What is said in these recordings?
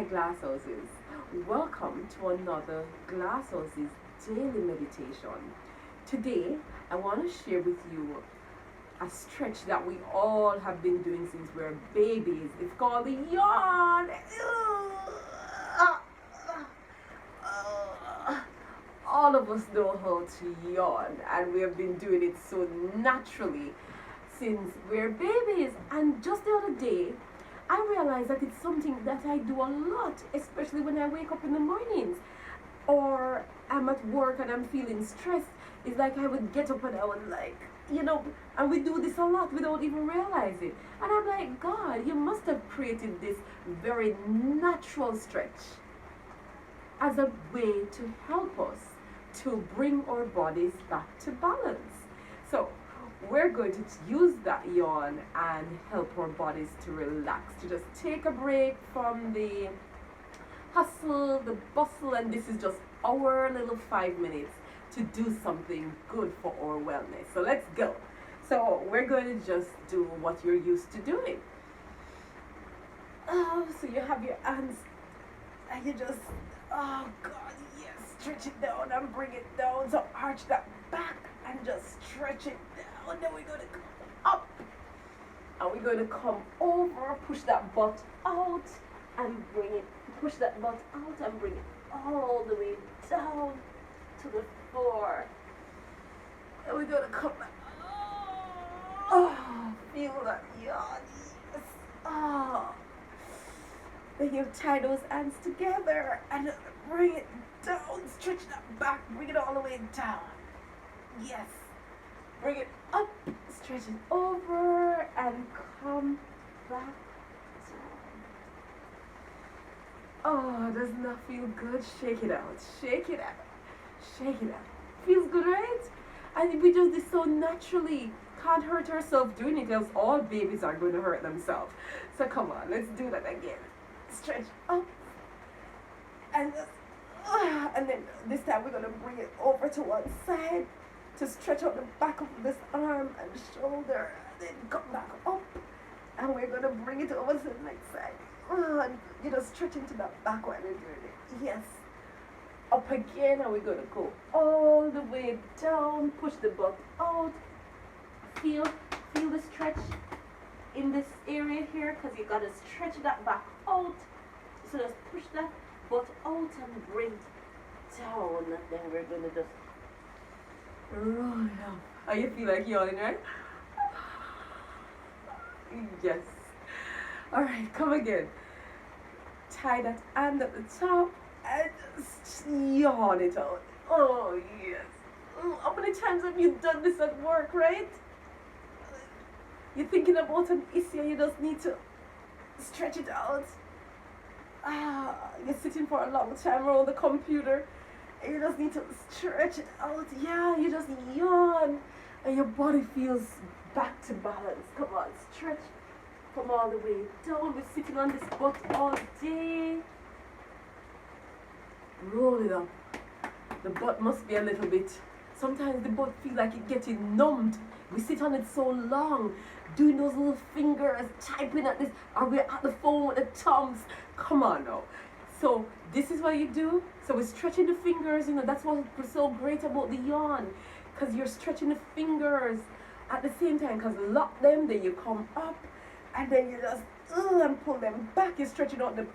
glass houses. Welcome to another Glass Houses daily meditation. Today, I want to share with you a stretch that we all have been doing since we were babies. It's called the yawn. All of us know how to yawn, and we have been doing it so naturally since we're babies. And just the other day, I realized that it's something that I do a lot, especially when I wake up in the mornings or I'm at work and I'm feeling stressed. It's like I would get up and I would and we do this a lot without even realizing. And I'm like, God, you must have created this very natural stretch as a way to help us to bring our bodies back to balance. So we're going to use that yawn and help our bodies to relax, to just take a break from the hustle, the bustle, and this is just our little 5 minutes to do something good for our wellness. So let's go. So we're going to just do what you're used to doing. Oh, so you have your hands and you just, oh God, yes, stretch it down and bring it down. So arch that back and just stretch it down. Then we're going to come up and we're going to come over, push that butt out and bring it, push that butt out and bring it all the way down to the floor. And we're going to come back. Oh, feel that yawn. Yes. Oh. Then you tie those hands together and bring it down, stretch that back, bring it all the way down. Yes. Bring it up, stretch it over, and come back down. Oh, does not feel good? Shake it out, shake it out, shake it out. Feels good, right? And we do this so naturally. Can't hurt ourselves doing it, else all babies are going to hurt themselves. So come on, let's do that again. Stretch up, and then this time we're going to bring it over to one side to stretch out the back of this arm and shoulder, and then come back up, and we're going to bring it over to the next side. And you know, stretch into that back while you're doing it. Yes. Up again, and we're going to go all the way down, push the butt out. Feel the stretch in this area here, because you got to stretch that back out. So just push that butt out and bring it down, and then we're going to just roll it up. How you feel like yawning, right? Yes. Alright, come again. Tie that hand at the top and just yawn it out. Oh, yes. How many times have you done this at work, right? You're thinking about an issue, you just need to stretch it out. You're sitting for a long time around the computer, and you just need to stretch it out. Yeah, you just yawn, and your body feels back to balance. Come on, stretch from all the way down. We're sitting on this butt all day. Roll it up. The butt must be a little bit, sometimes the butt feels like it's getting numbed. We sit on it so long, doing those little fingers, typing at this, or we're at the phone with the thumbs. Come on now. So this is what you do. So we're stretching the fingers, that's what's so great about the yawn, because you're stretching the fingers at the same time, because lock them, then you come up, and then you just and pull them back. You're stretching out the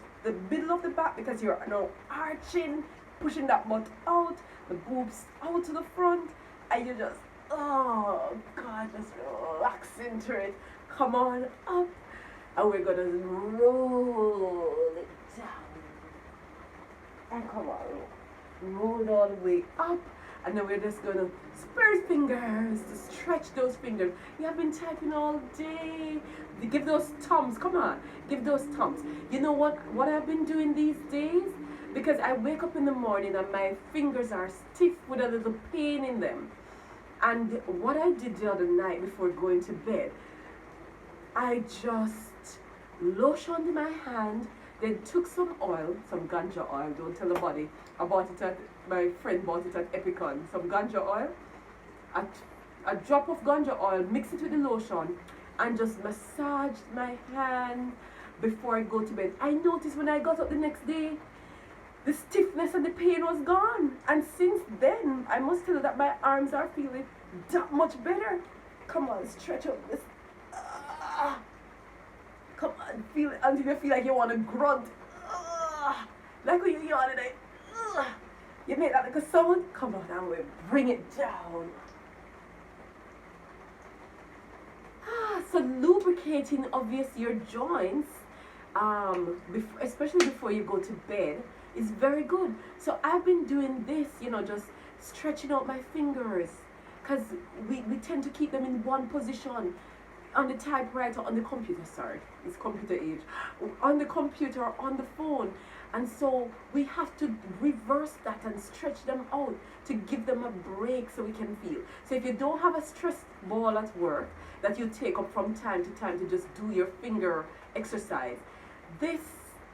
middle of the back, because you're now arching, pushing that butt out, the boobs out to the front, and you just, oh God, just relax into it. Come on up, and we're gonna roll it down. And come on, roll it all the way up, and then we're just gonna spread fingers to stretch those fingers. You have been typing all day. Give those thumbs, come on, give those thumbs. You know what I've been doing these days? Because I wake up in the morning and my fingers are stiff with a little pain in them. And what I did the other night before going to bed, I just lotioned my hand, then took some oil, some ganja oil, don't tell nobody. I bought it my friend bought it at Epicon, some ganja oil. A drop of ganja oil, mix it with the lotion, and just massaged my hand, before I go to bed. I noticed when I got up the next day, the stiffness and the pain was gone. And since then, I must tell you that my arms are feeling that much better. Come on, stretch out this. Come on, feel it until you feel like you want to grunt. Like when you're yawning, like, you make that like a sound. Come on, and we'll bring it down. So lubricating, obviously, your joints, especially before you go to bed, is very good. So I've been doing this, just stretching out my fingers, because we tend to keep them in one position on the typewriter, on the computer, sorry, it's computer age, on the computer or on the phone. And so we have to reverse that and stretch them out to give them a break so we can feel. So if you don't have a stress ball at work that you take up from time to time to just do your finger exercise, this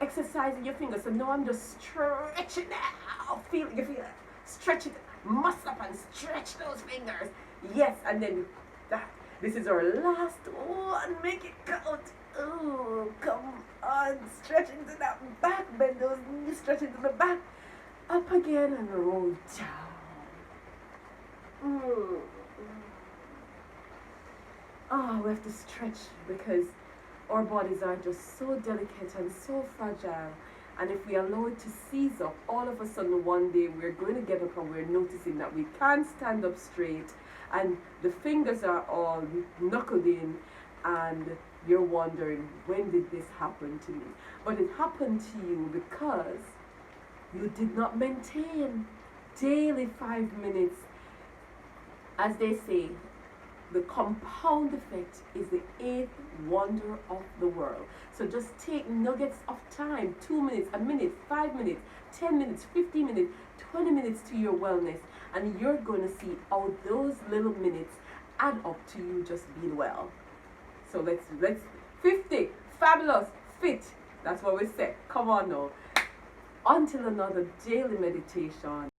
exercising your fingers, so now I'm just stretching out, you feel it, stretch it, muscle up and stretch those fingers. Yes, and then that. This is our last one. Make it count. Oh, come on. Stretch into that back. Bend those knees. Stretch into the back. Up again and roll down. Oh, we have to stretch because our bodies are just so delicate and so fragile. And if we allow it to seize up, all of a sudden one day we're going to get up and we're noticing that we can't stand up straight. And the fingers are all knuckled in, and you're wondering, when did this happen to me? But it happened to you because you did not maintain daily 5 minutes. As they say, the compound effect is the 8th wonder of the world. So just take nuggets of time, 2 minutes, a minute, 5 minutes, 10 minutes, 15 minutes, 20 minutes to your wellness, and you're going to see how those little minutes add up to you just being well. So let's 50, fabulous, fit. That's what we say. Come on now. Until another daily meditation.